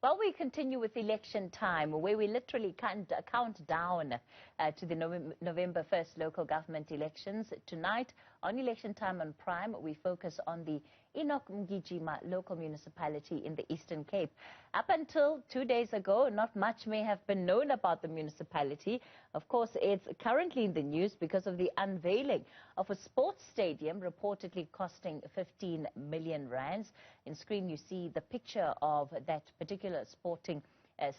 Well, we continue with election time, where we literally count down to the November 1st local government elections. Tonight, on Election Time on Prime, we focus on the Enoch Mgijima Local Municipality in the Eastern Cape. Up until 2 days ago, not much may have been known about the municipality. Of course, it's currently in the news because of the unveiling of a sports stadium reportedly costing 15 million rands. In screen, you see the picture of that particular sporting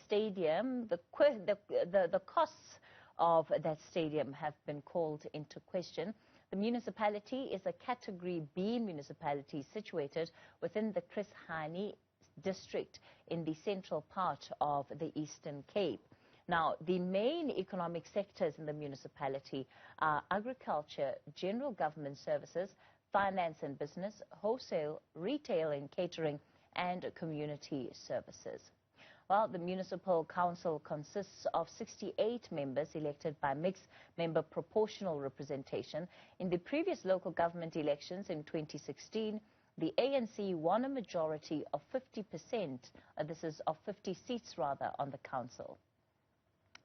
stadium. The costs of that stadium have been called into question. The municipality is a Category B municipality situated within the Chris Hani district in the central part of the Eastern Cape. Now, the main economic sectors in the municipality are agriculture, general government services, finance and business, wholesale, retail and catering, and community services. Well, the municipal council consists of 68 members elected by mixed member proportional representation. In the previous local government elections in 2016, the ANC won a majority of 50%, this is of 50 seats rather, on the council.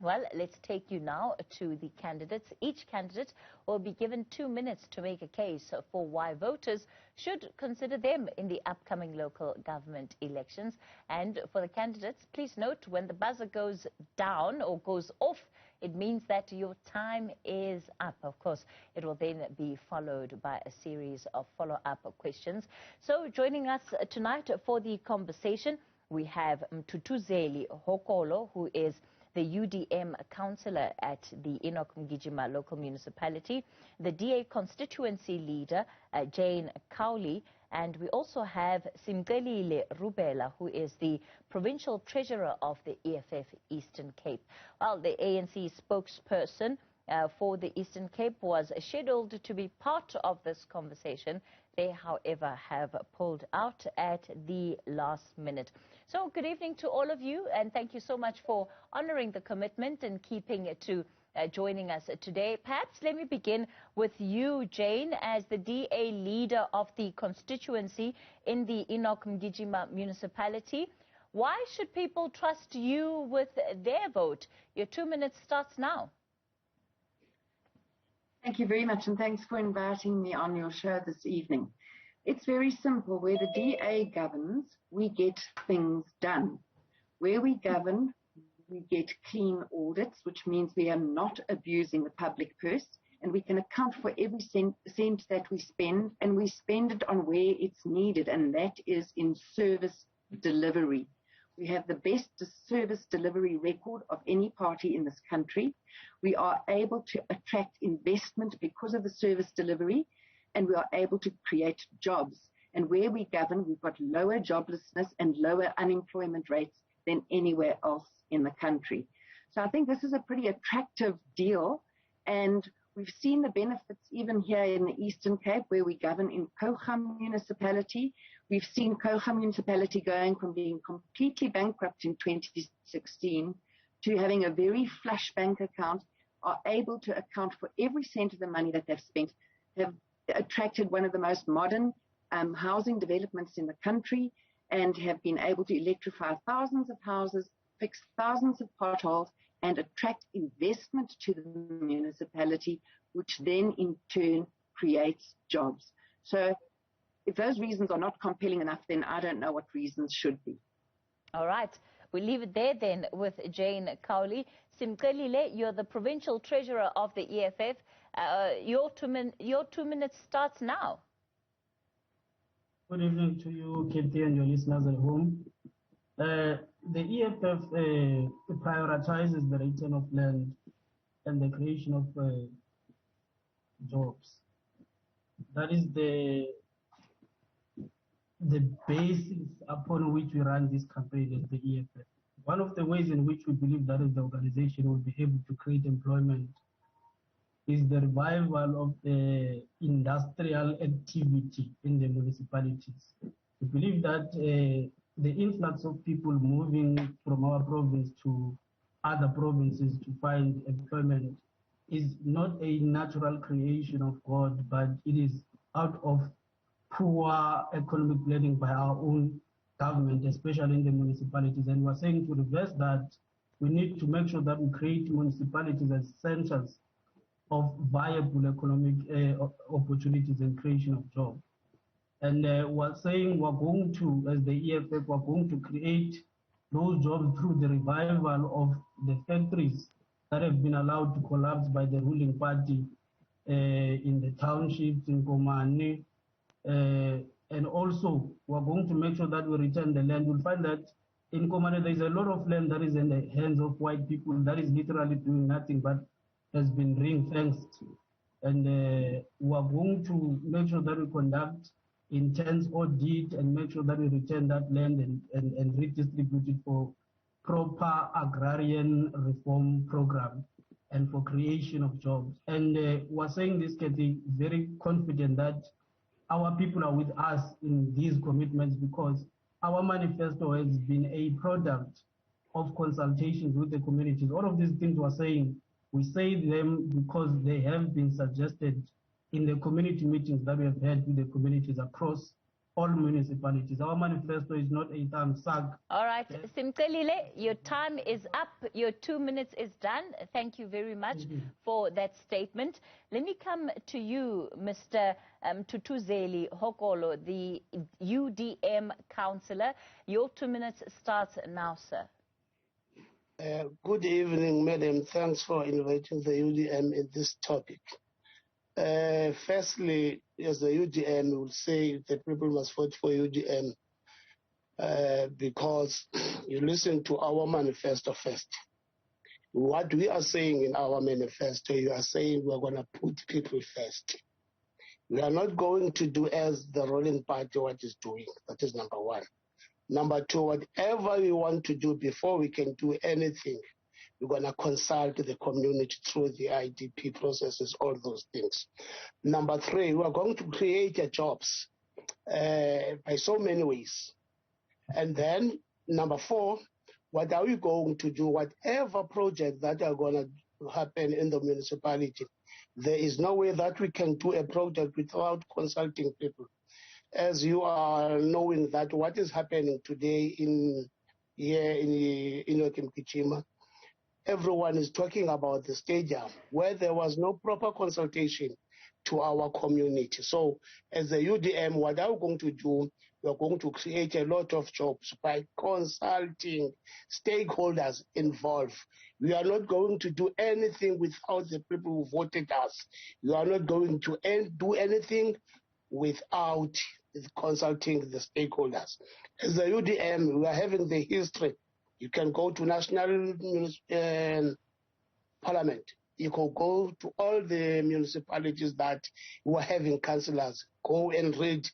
Well, let's take you now to the candidates. Each candidate will be given 2 minutes to make a case for why voters should consider them in the upcoming local government elections. And for the candidates, please note when the buzzer goes down or goes off, it means that your time is up. Of course, it will then be followed by a series of follow-up questions. So joining us tonight for the conversation, we have Mthuthuzeli Hokolo, who is the UDM councillor at the Enoch Mgijima Local Municipality, the DA constituency leader, Jane Cowley, and we also have Simcelile Rubela, who is the Provincial Treasurer of the EFF Eastern Cape. Well, the ANC spokesperson for the Eastern Cape was scheduled to be part of this conversation. They, however, have pulled out at the last minute. So good evening to all of you, and thank you so much for honoring the commitment and keeping to joining us today. Perhaps let me begin with you, Jane, as the DA leader of the constituency in the Enoch Mgijima municipality. Why should people trust you with their vote? Your 2 minutes starts now. Thank you very much, and thanks for inviting me on your show this evening. It's very simple. Where the DA governs, we get things done. Where we govern, we get clean audits, which means we are not abusing the public purse, and we can account for every cent that we spend, and we spend it on where it's needed, and that is in service delivery. We have the best service delivery record of any party in this country. We are able to attract investment because of the service delivery, and we are able to create jobs. And where we govern, we've got lower joblessness and lower unemployment rates than anywhere else in the country. So I think this is a pretty attractive deal, and we've seen the benefits even here in the Eastern Cape, where we govern in Cowley municipality. We've seen Cowley municipality going from being completely bankrupt in 2016 to having a very flush bank account, are able to account for every cent of the money that they've spent, have attracted one of the most modern housing developments in the country, and have been able to electrify thousands of houses, fix thousands of potholes, and attract investment to the municipality, which then in turn creates jobs. So if those reasons are not compelling enough, then I don't know what reasons should be. All right. We'll leave it there then with Jane Cowley. Simcelile, you're the Provincial Treasurer of the EFF. Your 2 minutes starts now. Good evening to you, Katie, and your listeners at home. The EFF prioritizes the return of land and the creation of jobs. That is the basis upon which we run this campaign as the EFF. One of the ways in which we believe that is the organization will be able to create employment is the revival of the industrial activity in the municipalities. We believe that the influx of people moving from our province to other provinces to find employment is not a natural creation of God, but it is out of poor economic planning by our own government, especially in the municipalities. And we're saying to reverse that, we need to make sure that we create municipalities as centers of viable economic opportunities and creation of jobs. And we're saying we're going to, as the EFF, we're going to create those jobs through the revival of the factories that have been allowed to collapse by the ruling party in the townships, in Komani. And also, we're going to make sure that we return the land. We'll find that in Komani, there's a lot of land that is in the hands of white people that is literally doing nothing but has been ring-fenced. And we're going to make sure that we conduct intense audit and make sure that we return that land and redistribute it for proper agrarian reform program and for creation of jobs. And we're saying this, Kathy, very confident that our people are with us in these commitments because our manifesto has been a product of consultations with the communities. All of these things we're saying, we say them because they have been suggested in the community meetings that we have had with the communities across all municipalities. Our manifesto is not a thumbs suck. All right, Simcelile, your time is up. Your 2 minutes is done. Thank you very much for that statement. Let me come to you, Mr. Mthuthuzeli Hokolo, the UDM councillor. Your 2 minutes starts now, sir. Good evening, madam. Thanks for inviting the UDM in this topic. Firstly, as the UDM will say, the people must vote for UDM because you listen to our manifesto first. What we are saying in our manifesto, you are saying we're going to put people first. We are not going to do as the ruling party what is doing. That is number one. Number two, whatever we want to do before we can do anything, we're going to consult the community through the IDP processes, all those things. Number three, we are going to create jobs by so many ways. And then number four, what are we going to do? Whatever projects that are going to happen in the municipality, there is no way that we can do a project without consulting people. As you are knowing that what is happening today here in Enoch Mgijima, everyone is talking about the stadium where there was no proper consultation to our community. So as the UDM, what are we going to do? We're going to create a lot of jobs by consulting stakeholders involved. We are not going to do anything without the people who voted us. We are not going to do anything without consulting the stakeholders. As the UDM, we are having the history. You can go to national parliament. You can go to all the municipalities that were having councillors. Go and read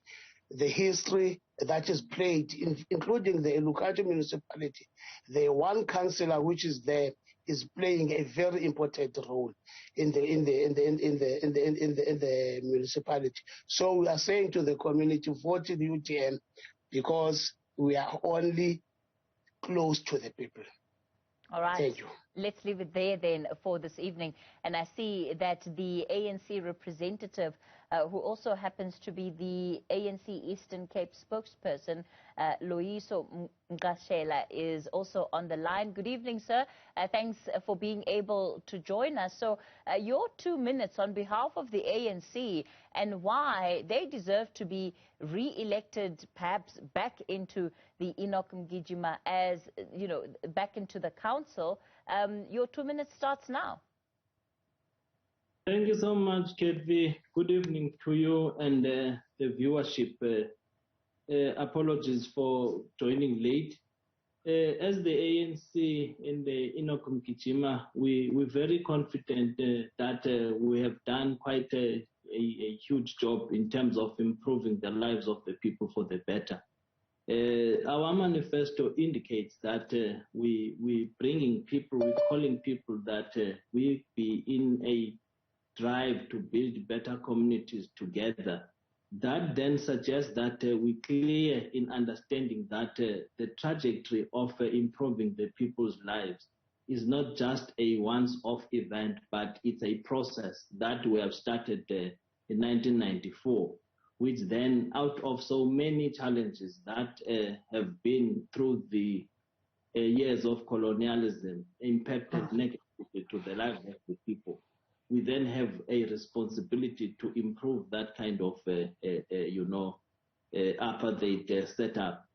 the history that is played, including the Elukati municipality. The one councillor which is there is playing a very important role in the municipality. So we are saying to the community, vote in UTM because we are only close to the people. All right. Thank you. Let's leave it there then for this evening. And I see that the ANC representative, who also happens to be the ANC Eastern Cape spokesperson, Loyiso Magqashela, is also on the line. Good evening, sir. Thanks for being able to join us. So your 2 minutes on behalf of the ANC and why they deserve to be re-elected, perhaps back into the Enoch Mgijima as, you know, back into the council. Your 2 minutes starts now. Thank you so much, Kevi. Good evening to you and the viewership. Apologies for joining late. As the ANC in the Enoch Mgijima, we're very confident that we have done quite a huge job in terms of improving the lives of the people for the better. Our manifesto indicates that we're bringing people, we're calling people that we be in a drive to build better communities together. That then suggests that we're clear in understanding that the trajectory of improving the people's lives is not just a once-off event, but it's a process that we have started in 1994. which then, out of so many challenges that have been through the years of colonialism, impacted negatively to the lives of the people, we then have a responsibility to improve that kind of, apartheid setup.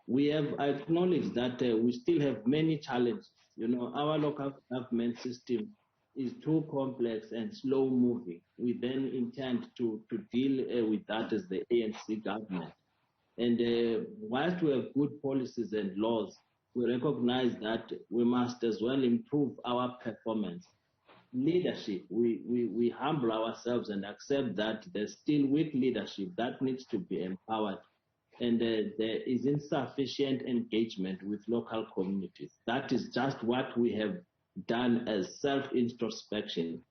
We have acknowledged that we still have many challenges. Our local government system is too complex and slow moving. We then intend to deal with that as the ANC government. And whilst we have good policies and laws, we recognize that we must as well improve our performance. Leadership, we humble ourselves and accept that there's still weak leadership that needs to be empowered. And there is insufficient engagement with local communities. That is just what we have done as self-introspection.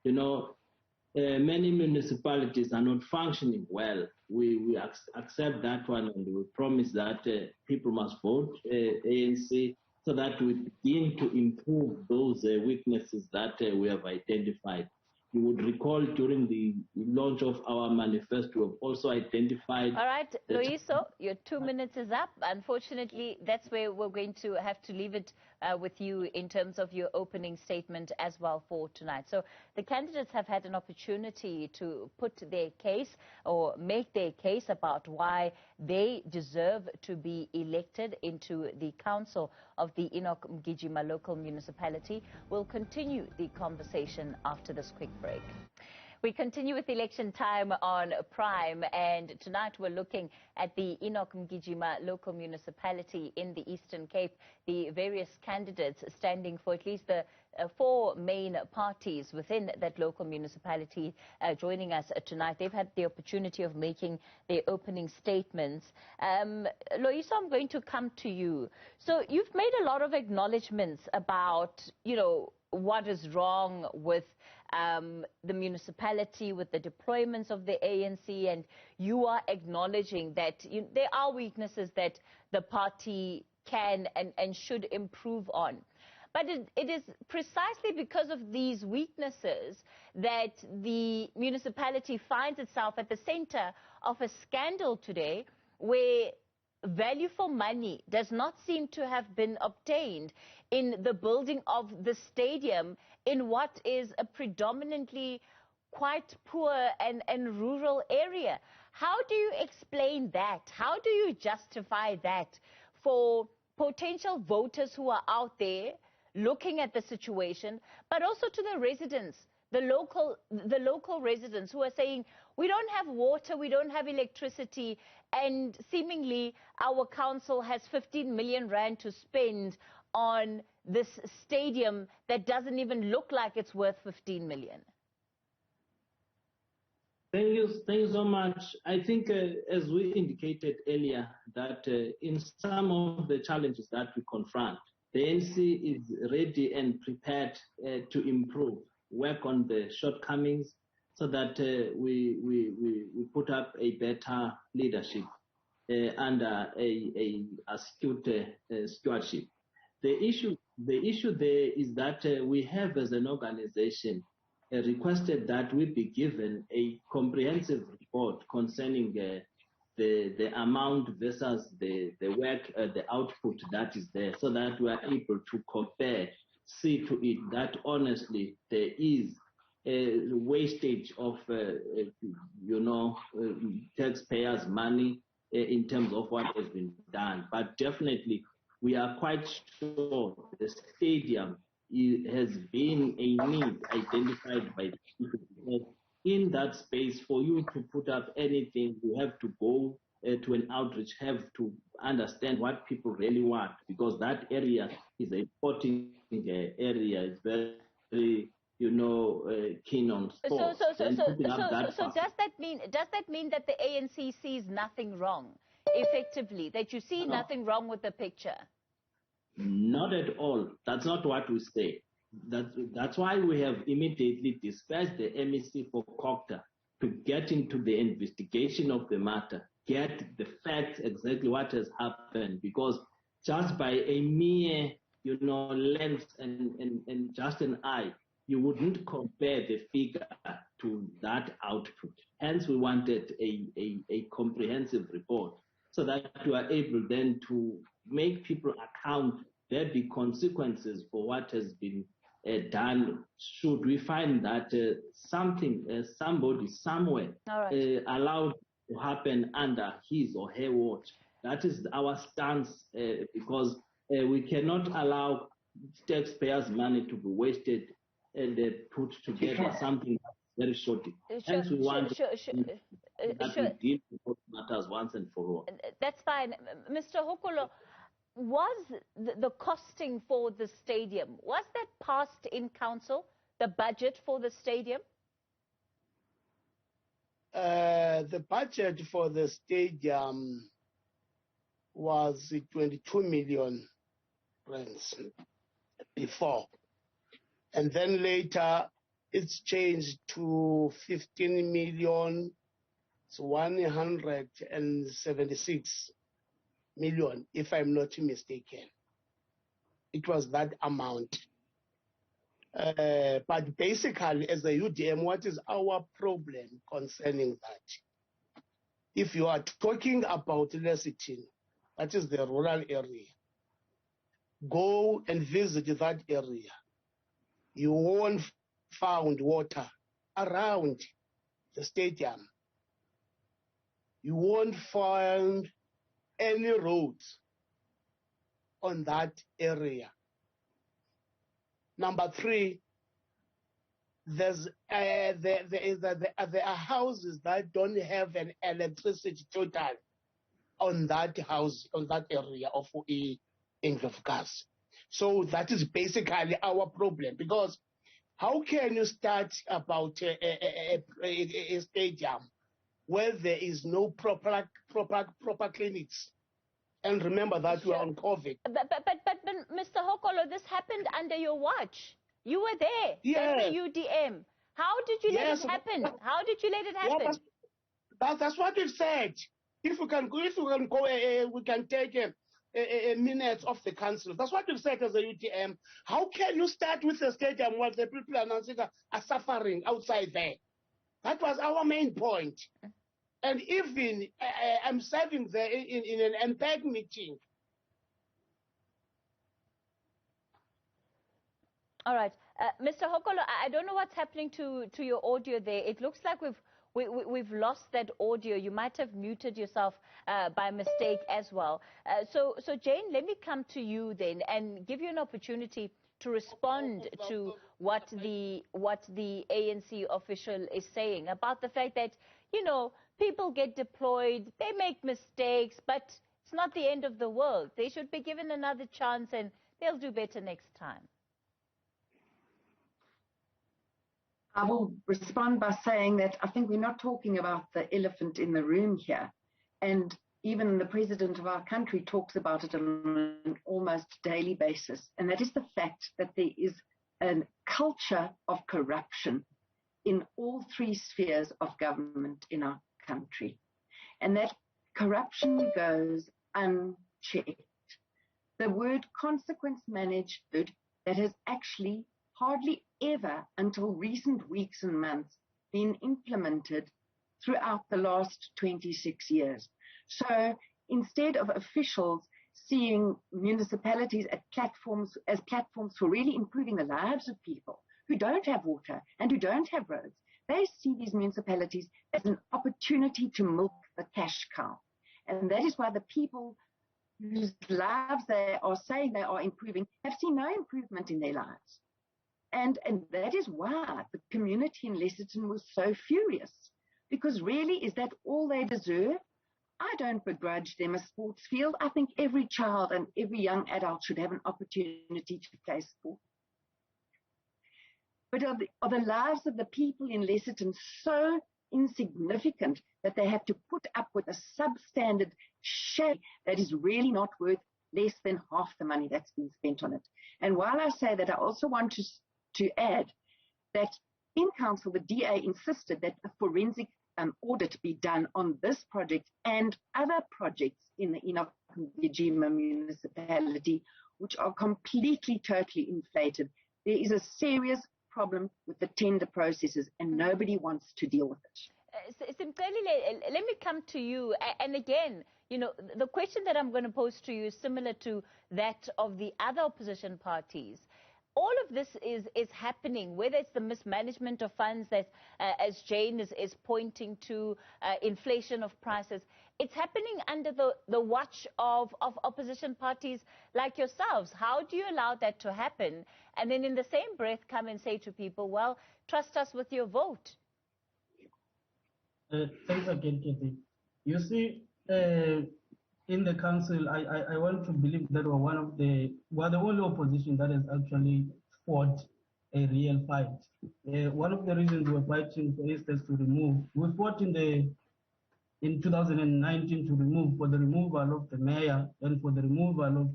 Many municipalities are not functioning well. We accept that one, and we promise that people must vote ANC so that we begin to improve those weaknesses that we have identified. You would recall during the launch of our manifesto, we have also identified... All right, Loyiso, your 2 minutes is up. Unfortunately, that's where we're going to have to leave it with you in terms of your opening statement as well for tonight. So the candidates have had an opportunity to put their case or make their case about why they deserve to be elected into the council of the Enoch Mgijima Local Municipality. We'll continue the conversation after this quick break. We continue with election time on Prime, and tonight we're looking at the Enoch Mgijima Local Municipality in the Eastern Cape, the various candidates standing for at least the 4 main parties within that local municipality joining us tonight. They've had the opportunity of making their opening statements. Loyiso, I'm going to come to you. So you've made a lot of acknowledgements about, what is wrong with the municipality, with the deployments of the ANC, and you are acknowledging that there are weaknesses that the party can and should improve on. But it is precisely because of these weaknesses that the municipality finds itself at the center of a scandal today where value for money does not seem to have been obtained in the building of the stadium in what is a predominantly quite poor and rural area. How do you explain that? How do you justify that for potential voters who are out there looking at the situation, but also to the residents, the local residents who are saying, we don't have water, we don't have electricity, and seemingly our council has 15 million rand to spend on this stadium that doesn't even look like it's worth 15 million? Thank you so much. I think, as we indicated earlier, that in some of the challenges that we confront, the ANC is ready and prepared to improve, work on the shortcomings so that we put up a better leadership under a astute stewardship. The issue there is that we have, as an organization, requested that we be given a comprehensive report concerning the amount versus the work, the output that is there, so that we are able to compare, see to it that honestly there is a wastage of taxpayers' money in terms of what has been done. But definitely we are quite sure the stadium has been a need identified by the people. In that space, for you to put up anything, you have to go to an outreach, have to understand what people really want, because that area is a sporting area. It's very, keen on sports. So does that mean that the ANC sees nothing wrong, effectively, that you see nothing wrong with the picture? Not at all. That's not what we say. That's why we have immediately dispatched the MEC for Cocta to get into the investigation of the matter, get the facts, exactly what has happened, because just by a mere lens and just an eye, you wouldn't compare the figure to that output. Hence, we wanted a comprehensive report so that we are able then to make people account. There be consequences for what has been done should we find that somebody somewhere allowed to happen under his or her watch. That is our stance because we cannot allow taxpayers' money to be wasted and put together something very short. Hence, we want that we deal with matters once and for all. That's fine. Mr. Hokolo, was the costing for the stadium, was that passed in council, the budget for the stadium? The budget for the stadium was 22 million rands before. And then later it's changed to 15 million, so 176 million, if I'm not mistaken. It was that amount. But basically, as a UDM, what is our problem concerning that? If you are talking about Lesotho, that is the rural area, go and visit that area. You won't find water around the stadium. You won't find any roads on that area. Number three, there are houses that don't have an electricity total on that house, on that area of gas. So that is basically our problem, because how can you start about a stadium where there is no proper clinics? And remember that we are on COVID. But Mr. Hokolo, this happened under your watch. You were there. Yes. As the UDM. How did you let it happen? How did you let it happen? Yeah, that's what we've said. If we can go, we can take a minute of the council. That's what we've said as a UDM. How can you start with a stadium while the people are suffering outside there? That was our main point. And even I'm serving there in an unpack meeting. All right. Mr. Hokolo, I don't know what's happening to your audio there. It looks like we've lost that audio. You might have muted yourself by mistake as well. So Jane, let me come to you then and give you an opportunity to respond to what the ANC official is saying about the fact that, you know, people get deployed, they make mistakes, but it's not the end of the world. They should be given another chance and they'll do better next time. I will respond by saying that I think we're not talking about the elephant in the room here. And even the president of our country talks about it on an almost daily basis. And that is the fact that there is a culture of corruption in all three spheres of government in our country. And that corruption goes unchecked. The word consequence managed that has actually hardly ever until recent weeks and months been implemented throughout the last 26 years. So instead of officials seeing municipalities as platforms for really improving the lives of people who don't have water and who don't have roads, they see these municipalities as an opportunity to milk the cash cow. And that is why the people whose lives they are saying they are improving have seen no improvement in their lives. And that is why the community in Lesotho was so furious, because really, is that all they deserve? I don't begrudge them a sports field. I think every child and every young adult should have an opportunity to play sport. But are the lives of the people in Lesotho so insignificant that they have to put up with a substandard shade that is really not worth less than half the money that's been spent on it? And while I say that, I also want to add that in council, the DA insisted that a forensic audit be done on this project and other projects in the Enoch Mgijima Municipality, which are completely, totally inflated. There is a serious problem with the tender processes, and nobody wants to deal with it. Simcelile, let me come to you. And again, you know, the question that I'm going to pose to you is similar to that of the other opposition parties. All of this is happening, whether it's the mismanagement of funds that, as Jane is pointing to, inflation of prices. It's happening under the watch of opposition parties like yourselves. How do you allow that to happen? And then in the same breath come and say to people, well, trust us with your vote. Thanks again, Kathy. You see, in the council, I want to believe that we're the only opposition that has actually fought a real fight. One of the reasons we're fighting, for instance, we fought in 2019 for the removal of the mayor and for the removal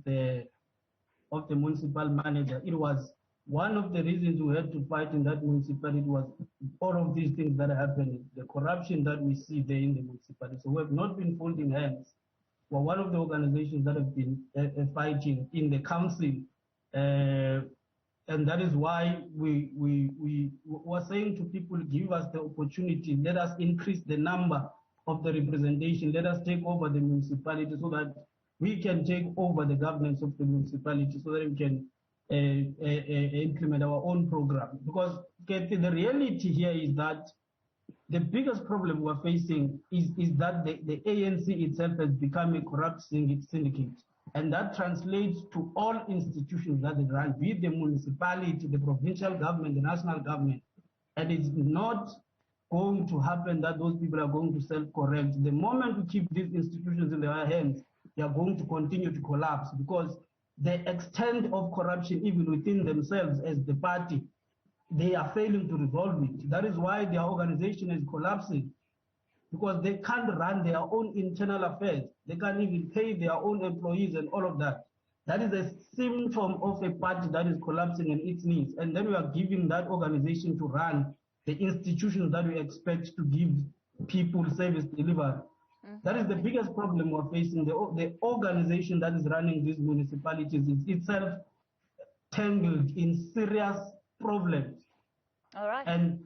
of the municipal manager. It was one of the reasons we had to fight in that municipality was all of these things that are happening, the corruption that we see there in the municipality. So we have not been folding hands. We're one of the organizations that have been fighting in the council. And that is why we were saying to people, give us the opportunity, let us increase the number of the representation, let us take over the municipality so that we can take over the governance of the municipality so that we can implement our own program. Because the reality here is that the biggest problem we're facing is that the ANC itself has become a corrupt syndicate. And that translates to all institutions that it runs, be it the municipality, the provincial government, the national government. And it's not going to happen that those people are going to self-correct. The moment we keep these institutions in their hands, they are going to continue to collapse because the extent of corruption, even within themselves as the party, they are failing to resolve it. That is why their organization is collapsing, because they can't run their own internal affairs. They can't even pay their own employees and all of that. That is a symptom of a party that is collapsing on its knees. And then we are giving that organization to run the institutions that we expect to give people service delivery. That is the biggest problem we're facing. The organization that is running these municipalities is itself tangled in serious problems. All right. And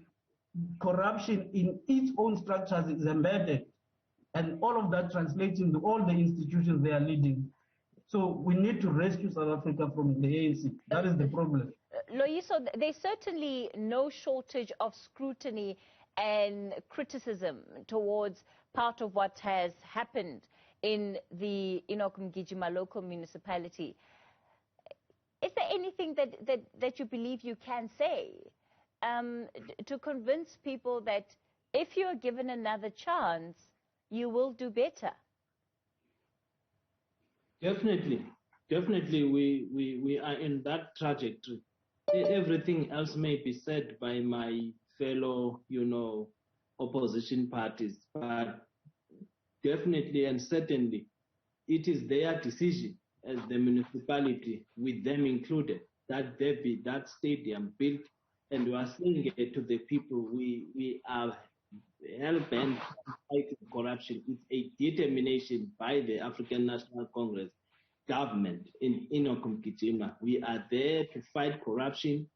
corruption in its own structures is embedded. And all of that translates into all the institutions they are leading. So we need to rescue South Africa from the ANC. That is the problem. Loyiso, there's certainly no shortage of scrutiny and criticism towards part of what has happened in the Enoch Mgijima Local Municipality. Is there anything that you believe you can say to convince people that if you are given another chance, you will do better? Definitely. Definitely, we are in that trajectory. Everything else may be said by my fellow, opposition parties, but definitely and certainly it is their decision as the municipality, with them included, that there be that stadium built. And we are saying it to the people, we are hell-bent fighting corruption. It's a determination by the African National Congress government in Enoch Mgijima. We are there to fight corruption.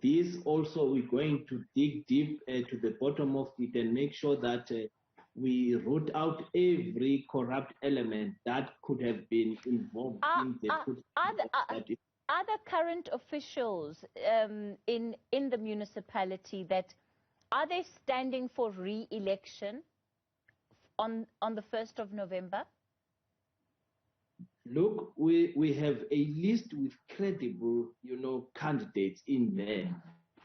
This also, we're going to dig deep to the bottom of it and make sure that we root out every corrupt element that could have been involved in the Are there current officials in the municipality that are they standing for re-election on the 1st of November? Look, we have a list with credible, candidates in there.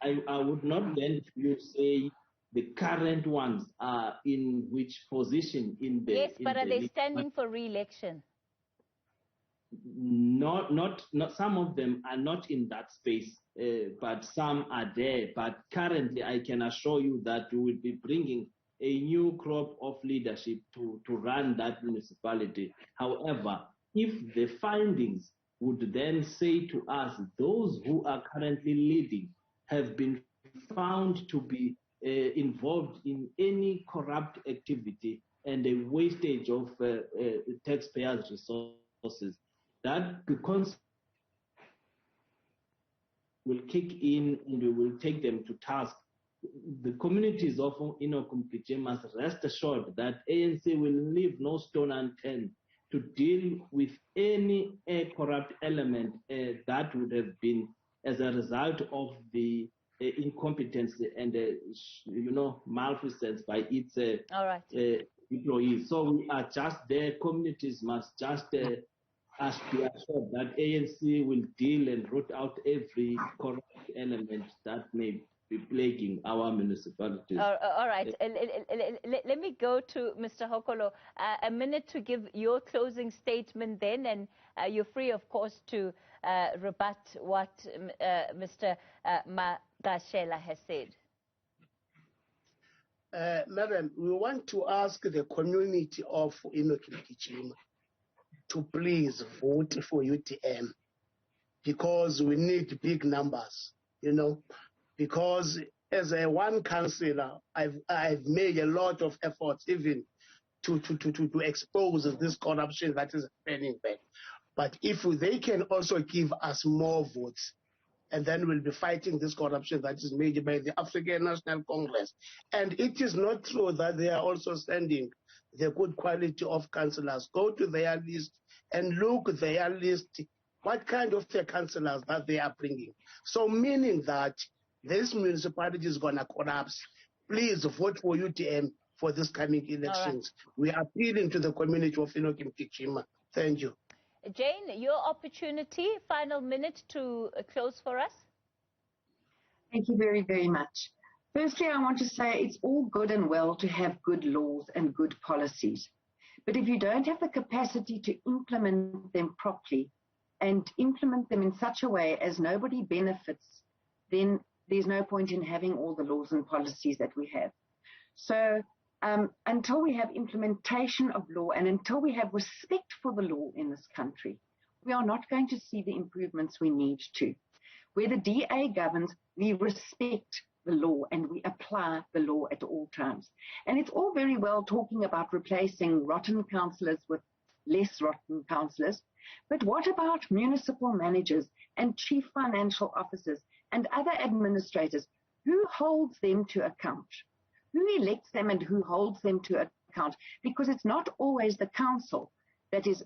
I would not then say the current ones are in which position in the. Yes, but are they standing for re-election? Not. Some of them are not in that space, but some are there. But currently, I can assure you that we will be bringing a new crop of leadership to run that municipality. However, if the findings would then say to us, those who are currently leading have been found to be involved in any corrupt activity and a wastage of taxpayers' resources, that because will kick in and we will take them to task. The communities of Enoch Mgijima must rest assured that ANC will leave no stone unturned to deal with any corrupt element that would have been as a result of the incompetence and malfeasance by its employees. So we are just there. Communities must just be assured that ANC will deal and root out every corrupt element that may be plaguing our municipalities. All right. Let me go to Mr. Hokolo. A minute to give your closing statement then, and you're free, of course, to rebut what Mr. Magqashela has said. Madam, we want to ask the community of Enoch Mgijima to please vote for UTM, because we need big numbers, because as a one councillor, I've made a lot of efforts even to expose this corruption that is happening there. But if they can also give us more votes, and then we'll be fighting this corruption that is made by the African National Congress. And it is not true that they are also sending the good quality of councillors. Go to their list and look at their list, what kind of the councillors that they are bringing. So meaning that this municipality is going to collapse. Please vote for UTM for this coming elections. We are appealing to the community of Enoch Mgijima. Thank you. Jane, your opportunity, final minute to close for us. Thank you very, very much. Firstly, I want to say it's all good and well to have good laws and good policies. But if you don't have the capacity to implement them properly and implement them in such a way as nobody benefits, then there's no point in having all the laws and policies that we have. So until we have implementation of law and until we have respect for the law in this country, we are not going to see the improvements we need to. Where the DA governs, we respect the law and we apply the law at all times. And it's all very well talking about replacing rotten councillors with less rotten councillors, but what about municipal managers and chief financial officers and other administrators? Who holds them to account? Who elects them and who holds them to account? Because it's not always the council that is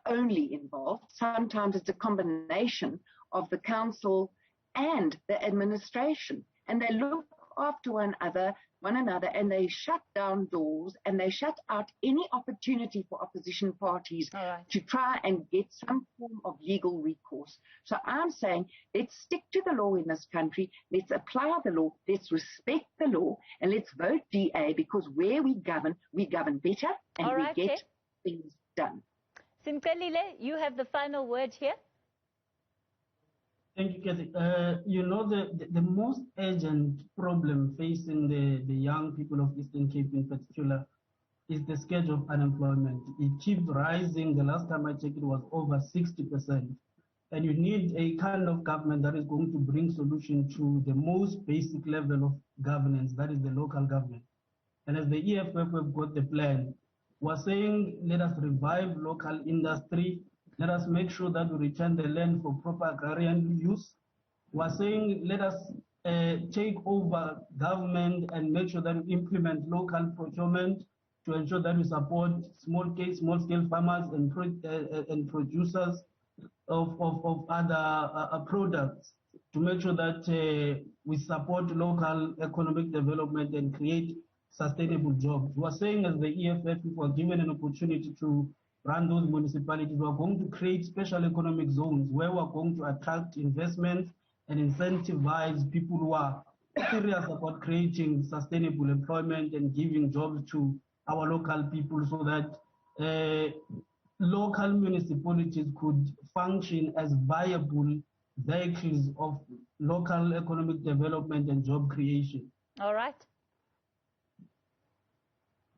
only involved. Sometimes it's a combination of the council and the administration. And they look after one another, and they shut down doors and they shut out any opportunity for opposition parties to try and get some form of legal recourse. So I'm saying let's stick to the law in this country, let's apply the law, let's respect the law, and let's vote DA, because where we govern better and we get things done. Simcelile, you have the final word here. Thank you, Kathy. The most urgent problem facing the young people of Eastern Cape in particular is the scourge of unemployment. It keeps rising. The last time I checked, it was over 60%. And you need a kind of government that is going to bring solution to the most basic level of governance, that is the local government. And as the EFF have got the plan, we're saying let us revive local industry. Let us make sure that we return the land for proper agrarian use. We're saying let us take over government and make sure that we implement local procurement to ensure that we support small-scale farmers and producers of other products, to make sure that we support local economic development and create sustainable jobs. We're saying as the EFF, if we're given an opportunity to run those municipalities, we're going to create special economic zones where we're going to attract investment and incentivize people who are serious about creating sustainable employment and giving jobs to our local people, so that local municipalities could function as viable vehicles of local economic development and job creation. All right.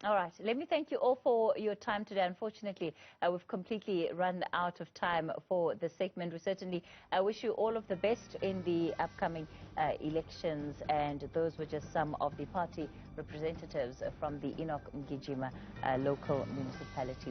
All right. Let me thank you all for your time today. Unfortunately, we've completely run out of time for the segment. We certainly wish you all of the best in the upcoming elections. And those were just some of the party representatives from the Enoch Mgijima Local Municipality.